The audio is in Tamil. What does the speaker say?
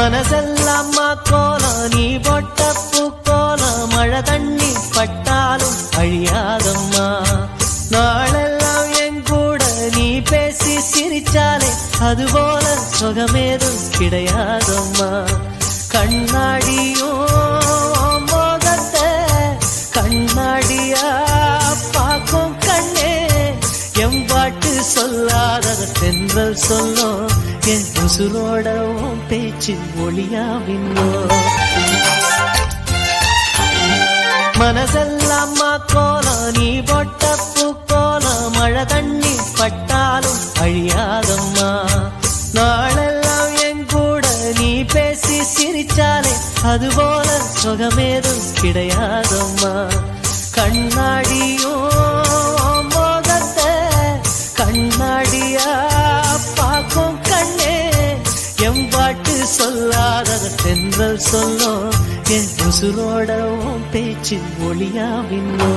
மனசெல்லாம் கோலம் நீ போட்ட பூக்கோலம் மழை தண்ணி பட்டாலும் அழியாதம்மா நாளெல்லாம் என் கூட நீ பேசி சிரிச்சாலே அதுபோல சுகமேதும் கிடையாதம்மா கண்ணாடியோ மோகத்தை கண்ணாடியா பார்க்கும் கண்ணே எம்பாட்டு சொல்லாத தென்றல் சொல்லும் என் உசுரோடவும் பேச்சு ஒளியாவின்னோ மனசெல்லாம் கோலம் நீ போட்ட பூக்கோலம் மழை தண்ணி பட்டாலும் அழியாதம்மா நாளெல்லாம் என் கூட நீ பேசி சிரிச்சாலே அதுபோல சுகமேதும் கிடையாதம்மா கண்ணாடியோ மோகத்தை கண்ணாடியா பார்க்கும் கண்ணே எம்பாட்டு சொல்லாத தென்றல் சொல்லும் என் உசுரோடவும் பேச்சு ஒளியாவின்னோ